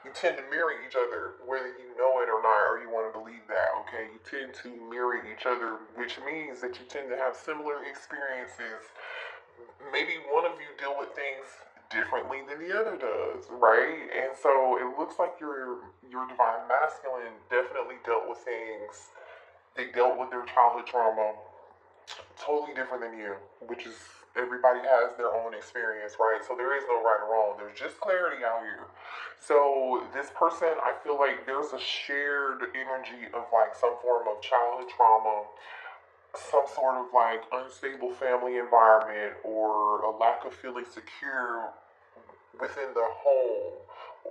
you tend to mirror each other, whether you know it or not, or you want to believe that, okay? You tend to mirror each other, which means that you tend to have similar experiences. Maybe one of you deal with things differently than the other does, right? And so it looks like your divine masculine definitely dealt with things. They dealt with their childhood trauma totally different than you, which is everybody has their own experience, right? So there is no right or wrong. There's just clarity out here. So this person, I feel like there's a shared energy of like some form of childhood trauma, some sort of like unstable family environment, or a lack of feeling secure within the home,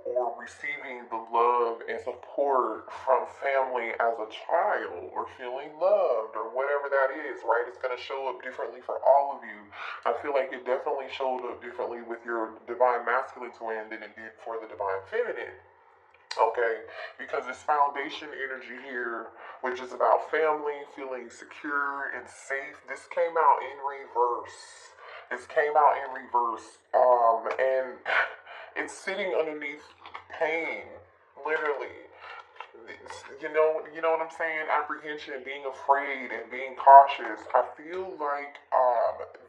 or receiving the love and support from family as a child, or feeling loved, or whatever that is, right? It's going to show up differently for all of you. I feel like it definitely showed up differently with your divine masculine twin than it did for the divine feminine. Okay, because this foundation energy here, which is about family, feeling secure and safe, this came out in reverse. This came out in reverse. And it's sitting underneath pain, literally. You know what I'm saying? Apprehension, being afraid, and being cautious. I feel like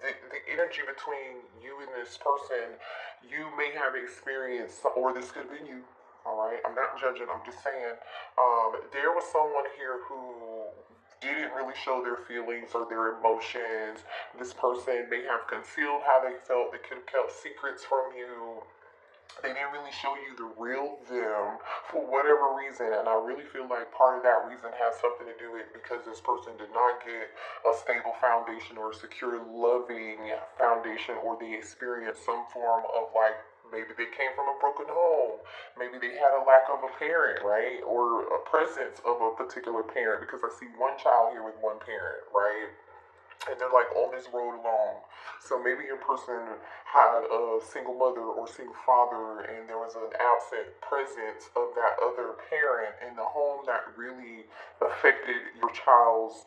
the energy between you and this person, you may have experienced, or this could have been you. All right, I'm not judging. I'm just saying, there was someone here who didn't really show their feelings or their emotions. This person may have concealed how they felt. They could have kept secrets from you. They didn't really show you the real them for whatever reason, and I really feel like part of that reason has something to do with because this person did not get a stable foundation or a secure, loving foundation, or they experienced some form of like maybe they came from a broken home, maybe they had a lack of a parent, right, or a presence of a particular parent. Because I see one child here with one parent, right? And they're like on this road alone. So maybe your person had a single mother or single father, and there was an absent presence of that other parent in the home that really affected your child's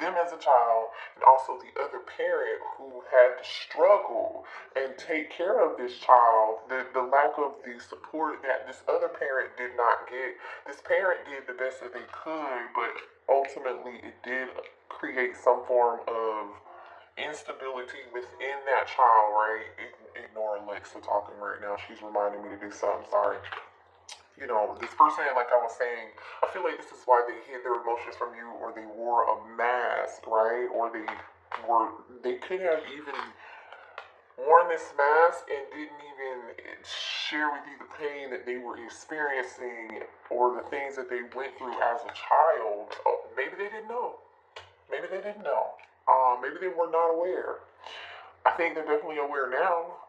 them as a child, and also the other parent who had to struggle and take care of this child. The lack of the support that this other parent did not get. This parent did the best that they could, but ultimately it did create some form of instability within that child, right? Ignore Alexa talking right now. She's reminding me to do something. Sorry. This person, like I was saying, I feel like this is why they hid their emotions from you, or they wore a mask, right? Or they could have even worn this mask and didn't even share with you the pain that they were experiencing or the things that they went through as a child. Oh, maybe they didn't know. Maybe they didn't know. Maybe they were not aware. I think they're definitely aware now.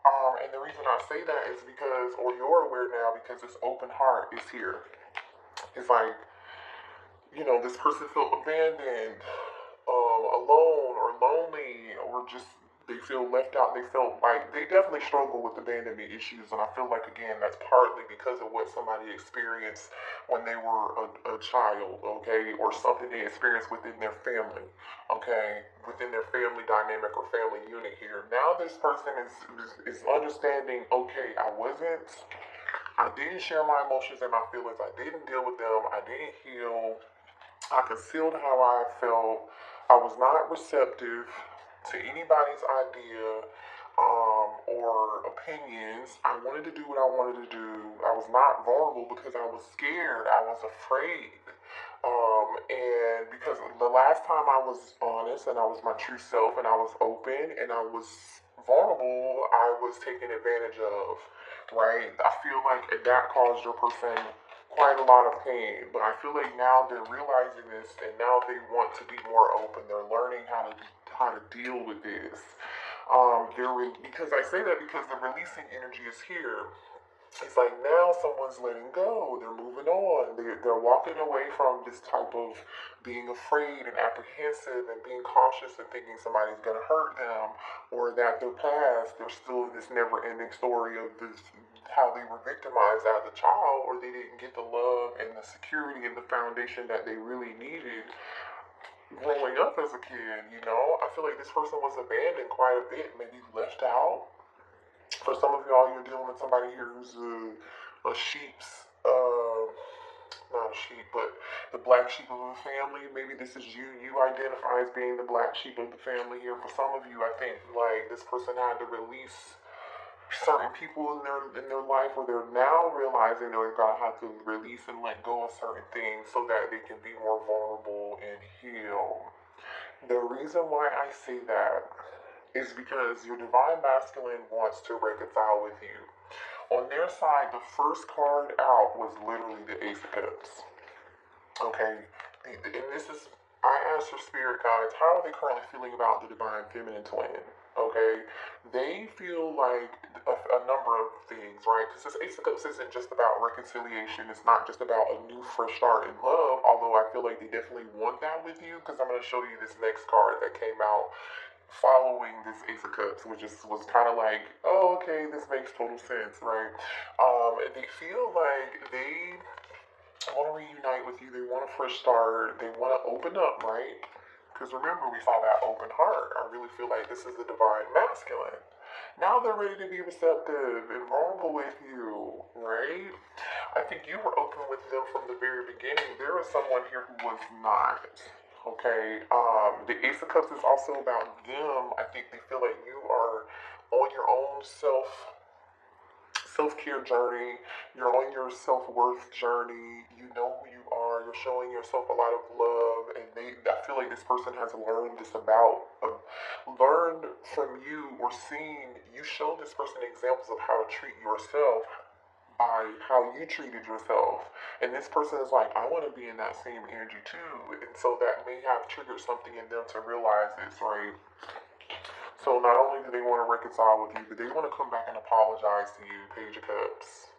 And the reason I say that is because, or you're aware now because this open heart is here. It's like, this person felt abandoned, alone, or lonely, or just they feel left out. They felt like they definitely struggle with abandonment issues, and I feel like again that's partly because of what somebody experienced when they were a child, okay, or something they experienced within their family, okay, within their family dynamic or family unit here. Now this person is understanding. Okay, I didn't share my emotions and my feelings. I didn't deal with them. I didn't heal. I concealed how I felt. I was not receptive to anybody's idea or opinions. I wanted to do what I wanted to do. I was not vulnerable because I was scared. I was afraid. And because the last time I was honest and I was my true self and I was open and I was vulnerable, I was taken advantage of, right? I feel like that caused your person quite a lot of pain, but I feel like now they're realizing this and now they want to be more open. They're learning how to deal with this. Because I say that because the releasing energy is here. It's like now someone's letting go. They're moving on. They're walking away from this type of being afraid and apprehensive and being cautious and thinking somebody's going to hurt them, or that their past, they're still in this never-ending story of this how they were victimized as a child, or they didn't get the love and the security and the foundation that they really needed growing up as a kid. I feel like this person was abandoned quite a bit, maybe left out. For some of y'all, you're dealing with somebody here who's a sheep's, not a sheep, but the black sheep of the family. Maybe this is you. You identify as being the black sheep of the family here. For some of you, I think like this person had to release certain people in their life, or they're now realizing they're gonna have to release and let go of certain things so that they can be more vulnerable and heal. The reason why I say that is because your divine masculine wants to reconcile with you. On their side, the first card out was literally the Ace of Cups. Okay, and this is, I asked your spirit guides, how are they currently feeling about the divine feminine twin? Okay, they feel like a number of things, right? Because this Ace of Cups isn't just about reconciliation. It's not just about a new fresh start in love, although I feel like they definitely want that with you, because I'm going to show you this next card that came out following this Ace of Cups, which was kind of like, oh, okay, this makes total sense, right? They feel like they want to reunite with you. They want a fresh start. They want to open up, right? Because remember, we saw that open heart. I really feel like this is the divine masculine. Now they're ready to be receptive and vulnerable with you, right? I think you were open with them from the very beginning. There was someone here who was not. Okay, the Ace of Cups is also about them. I think they feel like you are on your own self-care journey. You're on your self-worth journey. You know who you are. You're showing yourself a lot of love, and I feel like this person has learned learned from you, or seen you show this person examples of how to treat yourself by how you treated yourself. And this person is like, I want to be in that same energy too. And so that may have triggered something in them to realize this, right? So not only do they want to reconcile with you, but they want to come back and apologize to you, Page of Cups.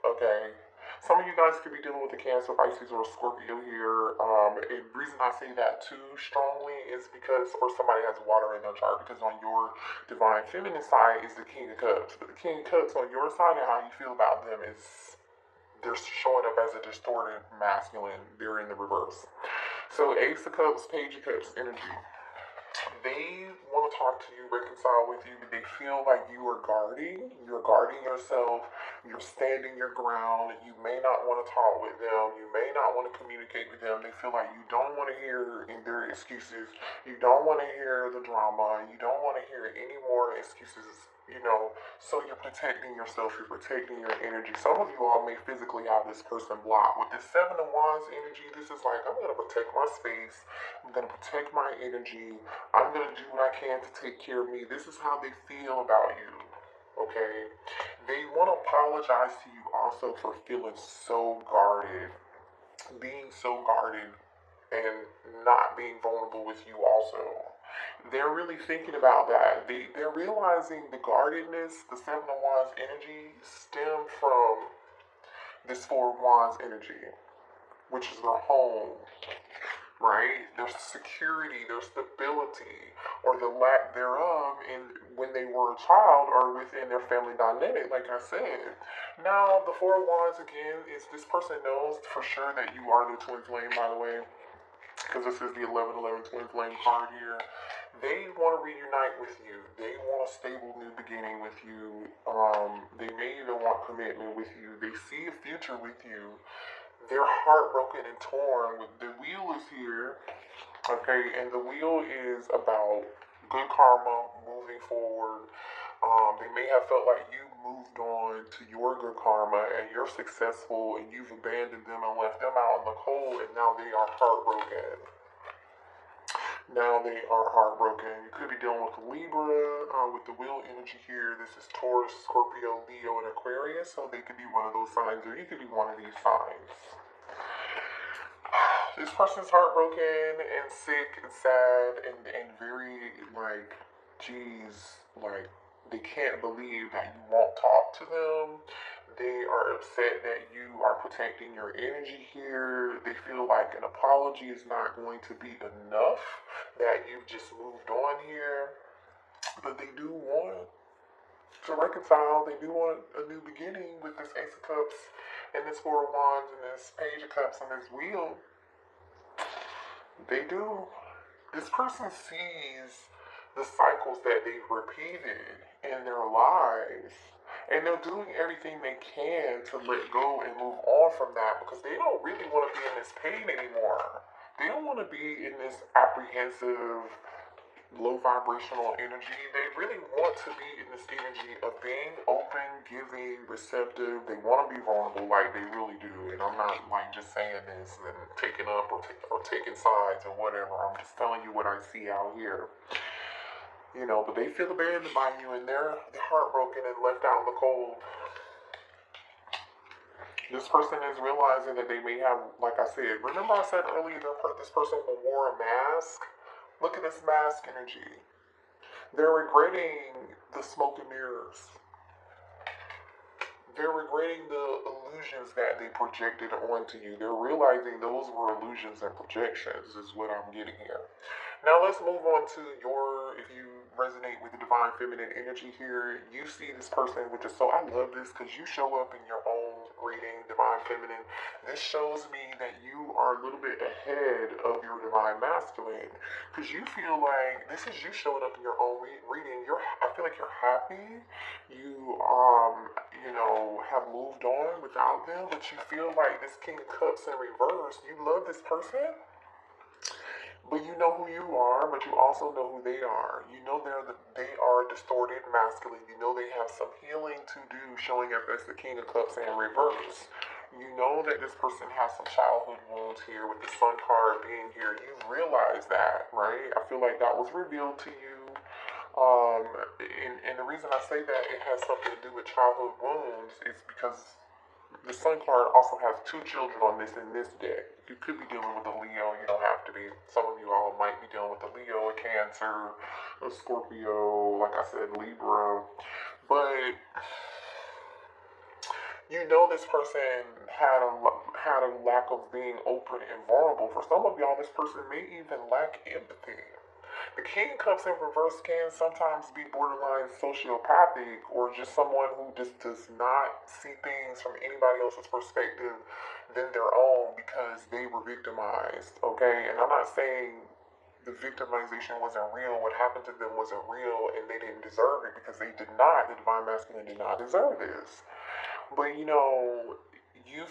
Okay? Some of you guys could be dealing with a Cancer, Pisces, or a Scorpio here. And the reason I say that too strongly is because, or somebody has water in their chart, because on your divine feminine side is the King of Cups. But the King of Cups on your side and how you feel about them is they're showing up as a distorted masculine. They're in the reverse. So Ace of Cups, Page of Cups energy. They want to talk to you, reconcile with you, but they feel like you're guarding yourself, you're standing your ground. You may not want to talk with them, you may not want to communicate with them. They feel like you don't want to hear in their excuses, you don't want to hear the drama, you don't want to hear any more excuses, so you're protecting yourself, you're protecting your energy. Some of you all may physically have this person blocked. With this Seven of Wands energy, this is like, I'm going to protect my space, I'm going to protect my energy, I'm going to do what I can to take care of me. This is how they feel about you, okay? They want to apologize to you also for feeling so guarded, being so guarded, and not being vulnerable with you also. They're really thinking about that. They're realizing the guardedness, the Seven of Wands energy, stem from this Four of Wands energy, which is their home, right? Their security, their stability, or the lack thereof when they were a child or within their family dynamic, like I said. Now, the Four of Wands, again, is this person knows for sure that you are the twin flame, by the way, because this is the 1111 twin flame card here. They want to reunite with you. They want a stable new beginning with you. They may even want commitment with you. They see a future with you. They're heartbroken and torn. The wheel is here, okay, and the wheel is about good karma, moving forward. They may have felt like you moved on to your good karma and you're successful and you've abandoned them and left them out in the cold, and now they are heartbroken. Now they are heartbroken. You could be dealing with Libra, with the wheel energy here. This is Taurus, Scorpio, Leo, and Aquarius, so they could be one of those signs, or you could be one of these signs. This person's heartbroken and sick and sad and very, like, geez, like, they can't believe that you won't talk to them. They are upset that you are protecting your energy here. They feel like an apology is not going to be enough, that you've just moved on here. But they do want to reconcile. They do want a new beginning with this Ace of Cups and this Four of Wands and this Page of Cups and this Wheel. They do. This person sees the cycles that they've repeated in their lives, And they're doing everything they can to let go and move on from that because they don't really want to be in this pain anymore. They don't want to be in this apprehensive, low vibrational energy. They really want to be in this energy of being open, giving, receptive. They want to be vulnerable like they really do. And I'm not like just saying this and taking up or taking sides or whatever. I'm just telling you what I see out here. You know, but they feel abandoned by you and they're heartbroken and left out in the cold. This person is realizing that they may have, like I said, remember I said earlier that this person wore a mask? Look at this mask energy. They're regretting the smoke and mirrors. They're regretting the illusions that they projected onto you. They're realizing those were illusions and projections is what I'm getting here. Now let's move on to if you resonate with the divine feminine energy here, you see this person, which is I love this because you show up in your own reading, divine feminine. This shows me that you are a little bit ahead of your divine masculine because you feel like this is you showing up in your own reading. I feel like you're happy. You, have moved on without them, but you feel like this King of Cups in reverse. You love this person. But you know who you are, but you also know who they are. You know they are distorted masculine. You know they have some healing to do, showing up as the King of Cups in reverse. You know that this person has some childhood wounds here with the Sun card being here. You realize that, right? I feel like that was revealed to you. And the reason I say that it has something to do with childhood wounds is because the Sun card also has two children on this in this deck. You could be dealing with a Leo. You don't have to be. Some of you all might be dealing with a Leo, a Cancer, a Scorpio, like I said, Libra. But you know this person had a lack of being open and vulnerable. For some of y'all, this person may even lack empathy. The King of Cups in reverse can sometimes be borderline sociopathic or just someone who just does not see things from anybody else's perspective than their own because they were victimized, okay? And I'm not saying the victimization wasn't real. What happened to them wasn't real and they didn't deserve it because the divine masculine did not deserve this. But you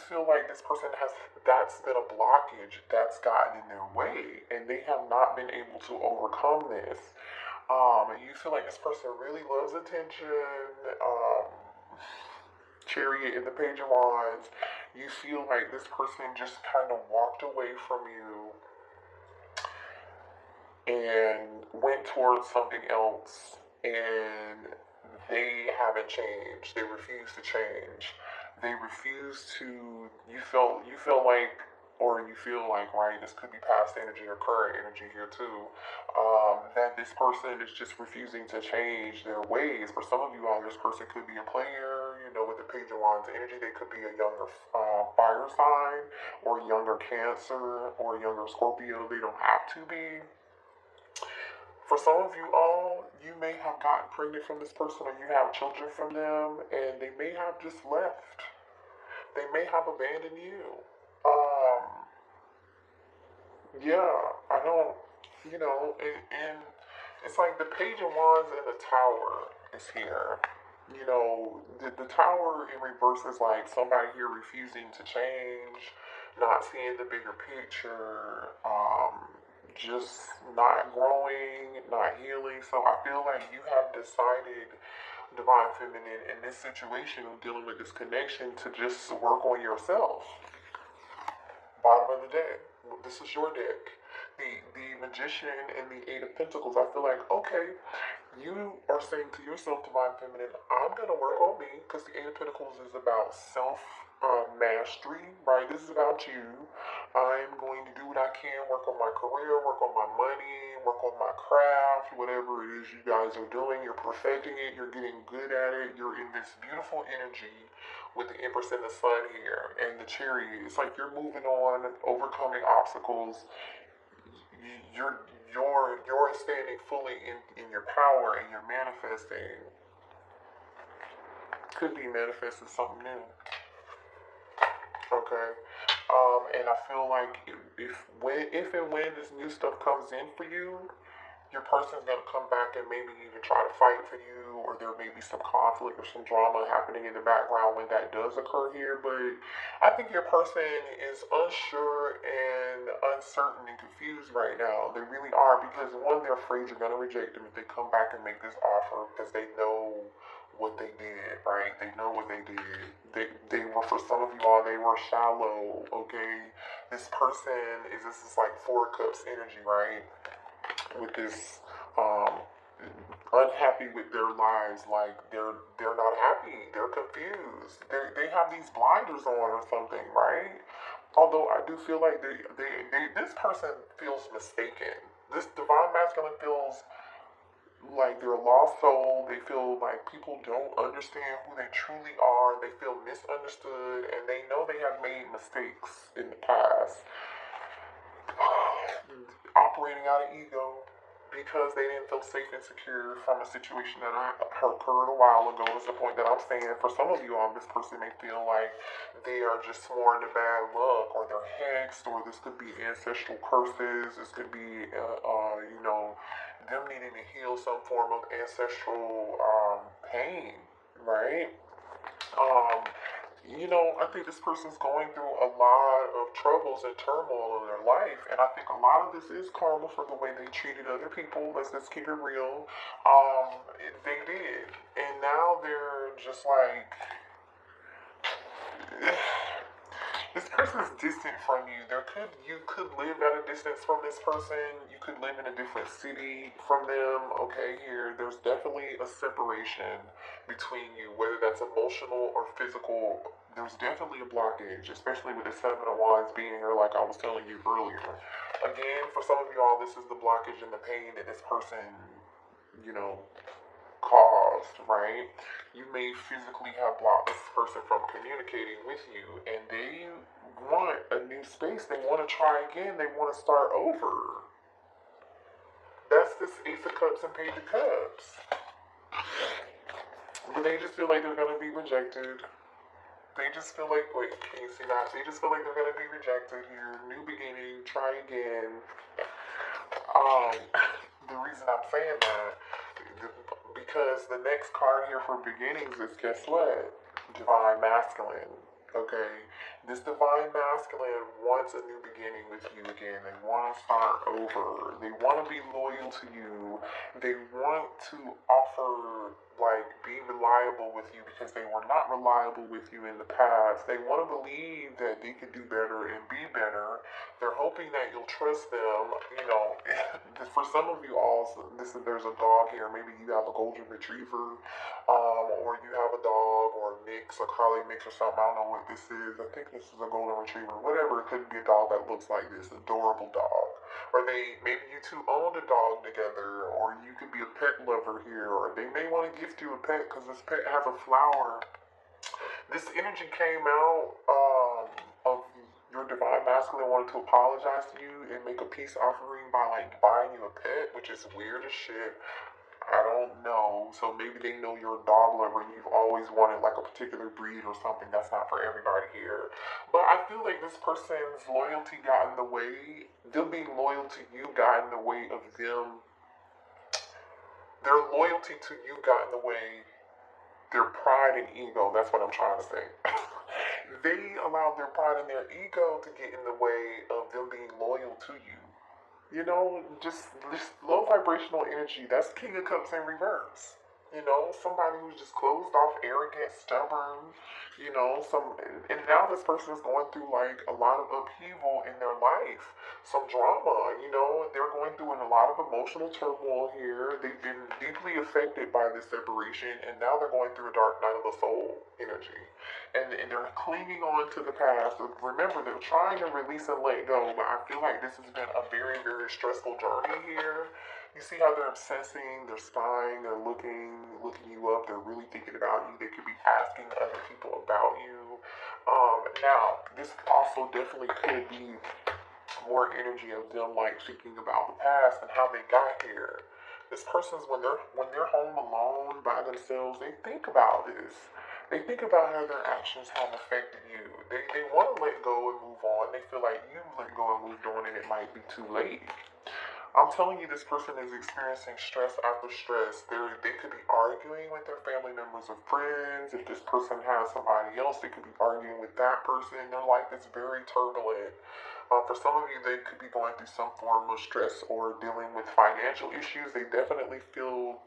feel like this person that's been a blockage that's gotten in their way and they have not been able to overcome this. You feel like this person really loves attention. Chariot in the Page of Wands. You feel like this person just kind of walked away from you and went towards something else and they haven't changed. They refuse to change. They refuse to, you feel like, right, this could be past energy or current energy here too, that this person is just refusing to change their ways. For some of you all, this person could be a player, with the Page of Wands energy. They could be a younger fire sign or younger Cancer or younger Scorpio. They don't have to be. For some of you all, you may have gotten pregnant from this person or you have children from them and they may have just left. They may have abandoned you. I don't, and it's like the Page of Wands and the Tower is here. The Tower in reverse is like somebody here refusing to change, not seeing the bigger picture, just not growing, not healing. So I feel like you have decided, divine feminine, in this situation of dealing with this connection to just work on yourself. Bottom of the deck. This is your deck. The Magician and the Eight of Pentacles. I feel like, okay, you are saying to yourself, divine feminine, I'm going to work on me, because the Eight of Pentacles is about mastery, right? This is about you. I'm going to do what I can, work on my career, work on my money, work on my craft, whatever it is you guys are doing. You're perfecting it. You're getting good at it. You're in this beautiful energy with the Empress and the Sun here and the Chariot. It's like you're moving on, overcoming obstacles. You're standing fully in your power and you're manifesting. Could be manifesting something new. Okay. And I feel like if and when this new stuff comes in for you, your person's going to come back and maybe even try to fight for you, or there may be some conflict or some drama happening in the background when that does occur here. But I think your person is unsure and uncertain and confused right now. They really are, because one, they're afraid you're going to reject them if they come back and make this offer, because they know what they did, right? They know what they did. They were, for some of you all, they were shallow, okay? This person this is like Four Cups energy, right? With this unhappy with their lives, like they're not happy, they're confused, they have these blinders on or something, right? Although I do feel like this person feels mistaken. This divine masculine feels like they're a lost soul. They feel like people don't understand who they truly are. They feel misunderstood, and they know they have made mistakes in the past, operating out of ego, because they didn't feel safe and secure from a situation that occurred a while ago. Is the point that I'm saying. For some of you all, this person may feel like they are just more into bad luck, or they're hexed, or this could be ancestral curses. This could be, them needing to heal some form of ancestral pain, right? I think this person's going through a lot of troubles and turmoil in their life, and I think a lot of this is karma for the way they treated other people. Let's just keep it real. They did, and now they're just like, this person's distant from you. You could live at a distance from this person. You could live in a different city from them. Okay, there's definitely a separation between you, whether that's emotional or physical. There's definitely a blockage, especially with the Seven of Wands being here, like I was telling you earlier. Again, for some of y'all, this is the blockage and the pain that this person, caused, right? You may physically have blocked this person from communicating with you, and they want a new space. They want to try again. They want to start over. That's this Ace of Cups and Page of Cups. But they just feel like they're going to be rejected. They just feel like, wait, can you see that? They just feel like they're going to be rejected here. New beginning, try again. The reason I'm saying that, because the next card here for beginnings is, guess what? Divine Masculine. Okay? This Divine Masculine wants a new beginning with you again. They want to start over. They want to be loyal to you. They want to offer, be reliable with you, because they were not reliable with you in the past. They want to believe that they could do better and be better. They're hoping that you'll trust them. For some of you all, there's a dog here. Maybe you have a golden retriever, or you have a dog, or a mix, a collie mix or something. I don't know what this is. I think this is a golden retriever. Whatever. It could be a dog that looks like this. Adorable dog. Or maybe you two owned a dog together, or you could be a pet lover here, or they may want to gift you a pet because this pet has a flower. This energy came out of your Divine Masculine wanting to apologize to you and make a peace offering by buying you a pet, which is weird as shit. I don't know. So maybe they know you're a dog lover and you've always wanted a particular breed or something. That's not for everybody here. But I feel like this person's loyalty got in the way. Them being loyal to you got in the way of them. Their loyalty to you got in the way. Their pride and ego. That's what I'm trying to say. They allowed their pride and their ego to get in the way of them being loyal to you. Just this low vibrational energy, that's King of Cups in reverse. Somebody who's just closed off, arrogant, stubborn, and now this person is going through a lot of upheaval in their life, some drama, they're going through a lot of emotional turmoil here. They've been deeply affected by this separation, and now they're going through a dark night of the soul energy. And they're clinging on to the past. Remember, they're trying to release and let go, but I feel like this has been a very, very stressful journey here. You see how they're obsessing, they're spying, they're looking you up, they're really thinking about you. They could be asking other people about you. Now, this also definitely could be more energy of them thinking about the past and how they got here. This person's, when they're home alone by themselves, they think about this. They think about how their actions have affected you. They want to let go and move on. They feel like you've let go and moved on, and it might be too late. I'm telling you, this person is experiencing stress after stress. They could be arguing with their family members or friends. If this person has somebody else, they could be arguing with that person. Their life is very turbulent. For some of you, they could be going through some form of stress or dealing with financial issues. They definitely feel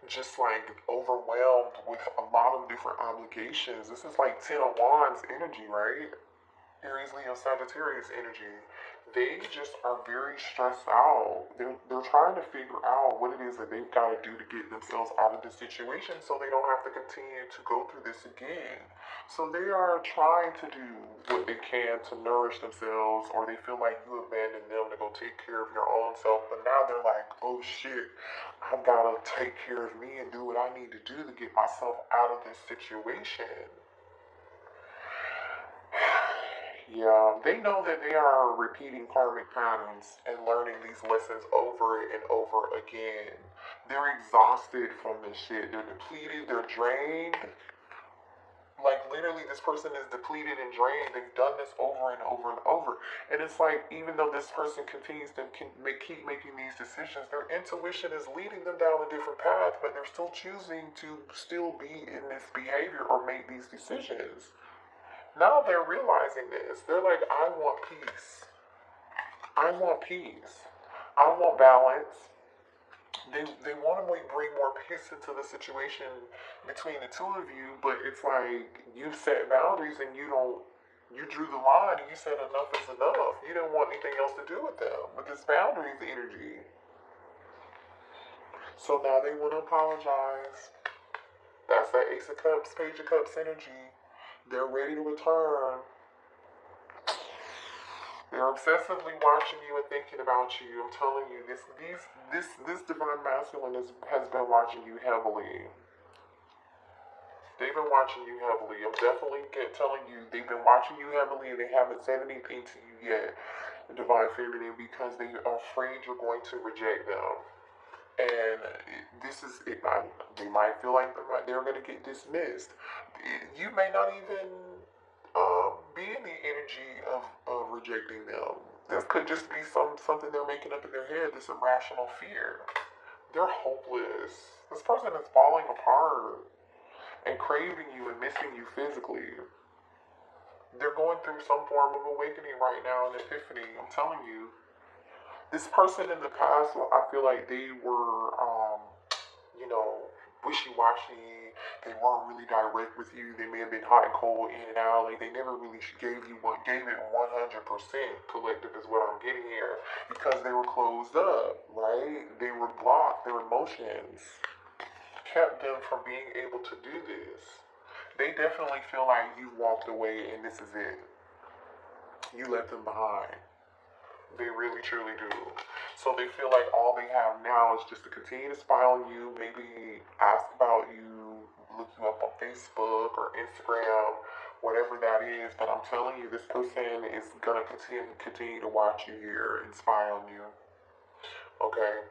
just like overwhelmed with a lot of different obligations. This is like 10 of Wands energy, right? Aries, Leo, Sagittarius energy. They just are very stressed out. They're trying to figure out what it is that they've got to do to get themselves out of this situation so they don't have to continue to go through this again. So they are trying to do what they can to nourish themselves, or they feel like you abandoned them to go take care of your own self. But now they're like, oh shit, I've got to take care of me and do what I need to do to get myself out of this situation. Yeah, they know that they are repeating karmic patterns and learning these lessons over and over again. They're exhausted from this shit. They're depleted, they're drained. Like, literally, this person is depleted and drained. They've done this over and over and over. And it's like, even though this person continues to keep making these decisions, their intuition is leading them down a different path, but they're still choosing to still be in this behavior or make these decisions. Now they're realizing this. They're like, I want peace. I want peace. I want balance. They want to bring more peace into the situation between the two of you, but it's like you've set boundaries and you drew the line and you said enough is enough. You didn't want anything else to do with them, with this boundaries energy. So now they want to apologize. That's that Ace of Cups, Page of Cups energy. They're ready to return. They're obsessively watching you and thinking about you. I'm telling you, this divine masculine has been watching you heavily. They've been watching you heavily. I'm definitely telling you, they've been watching you heavily and they haven't said anything to you yet, divine feminine, because they are afraid you're going to reject them. And this is it. They might feel like they're going to get dismissed. You may not even be in the energy of rejecting them. This could just be something they're making up in their head. This irrational fear. They're hopeless. This person is falling apart and craving you and missing you physically. They're going through some form of awakening right now, an epiphany. I'm telling you. This person in the past, I feel like they were, wishy-washy. They weren't really direct with you. They may have been hot and cold, in and out. Like, they never really gave it 100%. Collective is what I'm getting here. Because they were closed up, right? They were blocked. Their emotions kept them from being able to do this. They definitely feel like you walked away and this is it. You left them behind. They really, truly do. So they feel like all they have now is just to continue to spy on you, maybe ask about you, look you up on Facebook or Instagram, whatever that is. But I'm telling you, this person is going to continue to watch you here and spy on you. Okay?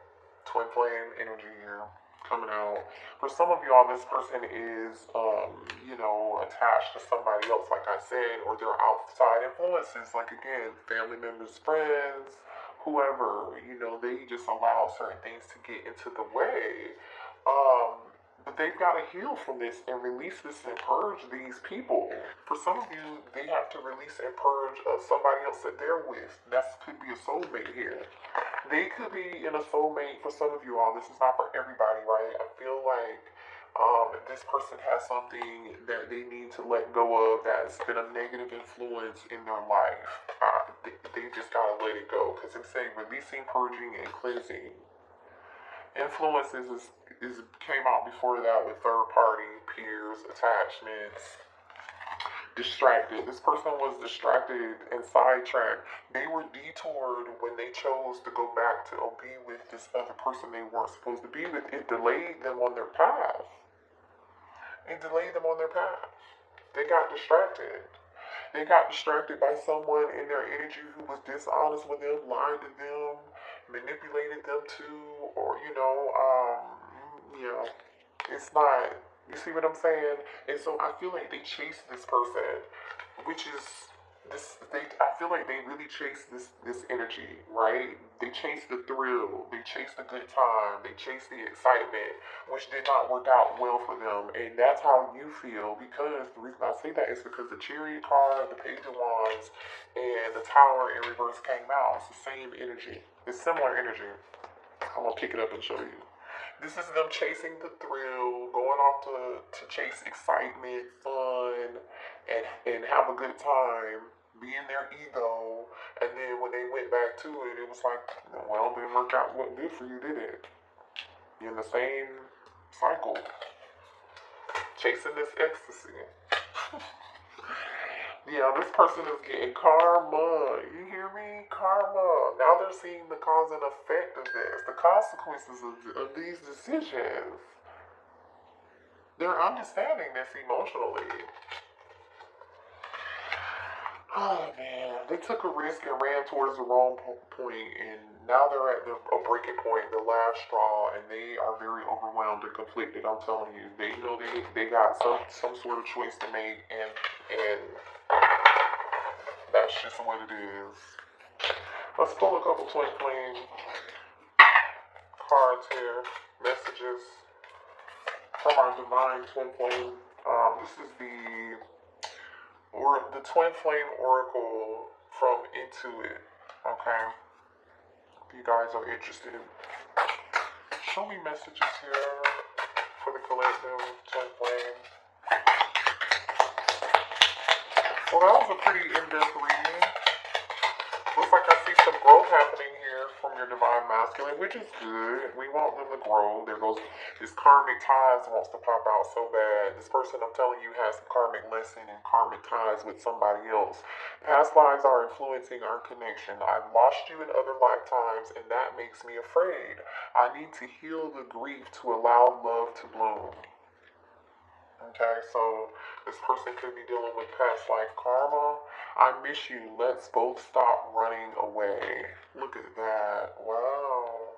Twin flame energy here coming out. For some of y'all, this person is, attached to somebody else, like I said, or they're outside influences, like, again, family members, friends, whoever, they just allow certain things to get into the way. But they've got to heal from this and release this and purge these people. For some of you, they have to release and purge somebody else that they're with. That could be a soulmate here. They could be in a soulmate for some of you all. This is not for everybody, right? I feel like this person has something that they need to let go of that's been a negative influence in their life. They just got to let it go, because they say releasing, purging, and cleansing. Influences came out before that with third party, peers, attachments, distracted. This person was distracted and sidetracked. They were detoured when they chose to go back to be with this other person they weren't supposed to be with. It delayed them on their path. It delayed them on their path. They got distracted. They got distracted by someone in their energy who was dishonest with them, lied to them, manipulated them too, or, it's not, you see what I'm saying? And so I feel like they chased this person, which is I feel like they really chase this energy, right? They chase the thrill, they chase the good time, they chase the excitement, which did not work out well for them, and that's how you feel. Because the reason I say that is because the Chariot card, the Page of Wands, and the Tower in reverse came out. It's the same energy. It's similar energy. I'm gonna pick it up and show you. This is them chasing the thrill, going off to chase excitement, fun, and have a good time, be in their ego. And then when they went back to it, it was like, well, it didn't work out good for you, did it? You're in the same cycle, chasing this ecstasy. Yeah, this person is getting karma. You hear me? Karma. Now they're seeing the cause and effect of this, the consequences of these decisions. They're understanding this emotionally. Oh man, they took a risk and ran towards the wrong point, and now they're at a breaking point, the last straw, and they are very overwhelmed and conflicted. I'm telling you, they know they got some sort of choice to make, and that's just what it is. Let's pull a couple twin flame cards here, messages from our divine twin flame. This is the twin flame oracle from Intuit. Okay, if you guys are interested, show me messages here for the collective twin flame. Well, that was a pretty in-depth reading. Looks like I see some growth happening here from your divine masculine, which is good. We want them to grow. There goes this karmic ties wants to pop out so bad. This person, I'm telling you, has some karmic lesson and karmic ties with somebody else. Past lives are influencing our connection. I've lost you in other lifetimes, and that makes me afraid. I need to heal the grief to allow love to bloom. Okay, so this person could be dealing with past life karma. I miss you. Let's both stop running away. Look at that. Wow.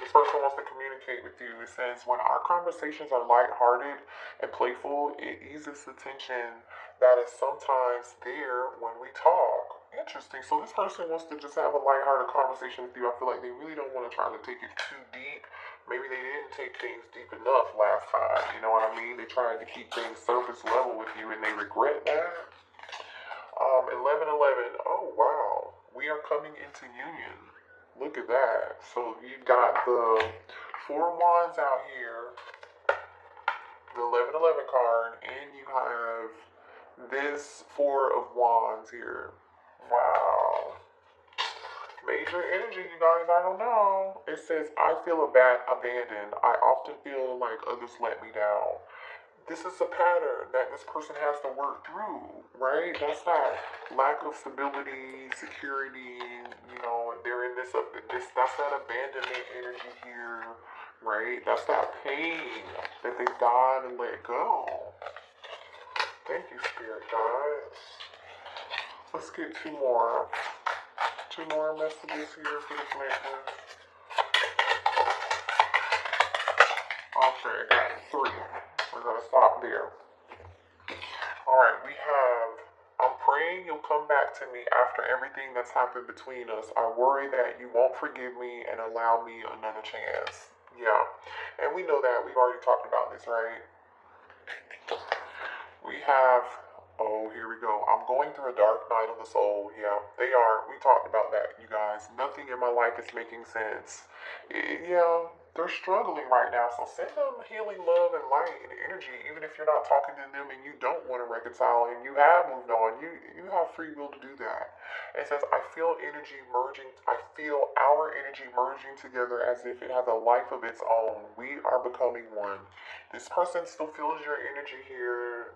This person wants to communicate with you. It says, when our conversations are lighthearted and playful, it eases the tension that is sometimes there when we talk. Interesting. So this person wants to just have a lighthearted conversation with you. I feel like they really don't want to try to take it too deep. Maybe they didn't take things deep enough last time. You know what I mean? They tried to keep things surface level with you, and they regret that. 11:11. Oh wow, we are coming into union. Look at that. So you've got the Four Wands out here, the 11:11 card, and you have this Four of Wands here. Wow. Major energy, you guys, I don't know. It says, I feel abandoned. I often feel like others let me down. This is a pattern that this person has to work through, right? That's that lack of stability, security, you know, they're in that's that abandonment energy here, right? That's that pain that they died and let go. Thank you, Spirit guides. Let's get two more messages here for the collective. Okay, I got three. We're going to stop there. Alright, we have, I'm praying you'll come back to me after everything that's happened between us. I worry that you won't forgive me and allow me another chance. Yeah, and we know that. We've already talked about this, right? We have, oh, here we go. I'm going through a dark night of the soul. Yeah, they are. We talked about that, you guys. Nothing in my life is making sense. Yeah, they're struggling right now. So send them healing love and light and energy, even if you're not talking to them and you don't want to reconcile and you have moved on. You have free will to do that. It says, I feel energy merging. I feel our energy merging together as if it has a life of its own. We are becoming one. This person still feels your energy here.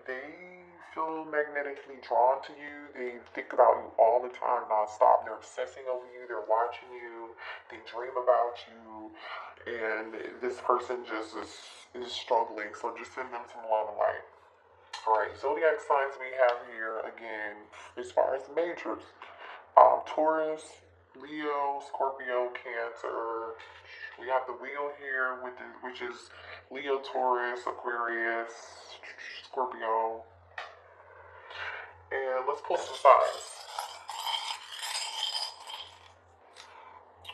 They feel magnetically drawn to you. They think about you all the time, nonstop. They're obsessing over you. They're watching you. They dream about you. And this person just is struggling. So just send them some love and light. Alright, zodiac signs we have here again, as far as the matrix. Taurus, Leo, Scorpio, Cancer. We have the wheel here, which is Leo, Taurus, Aquarius, Scorpio. And let's pull some signs.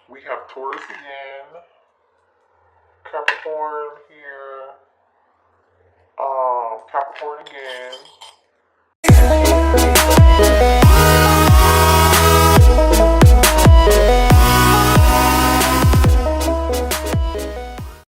We have Taurus again, Capricorn here, Capricorn again,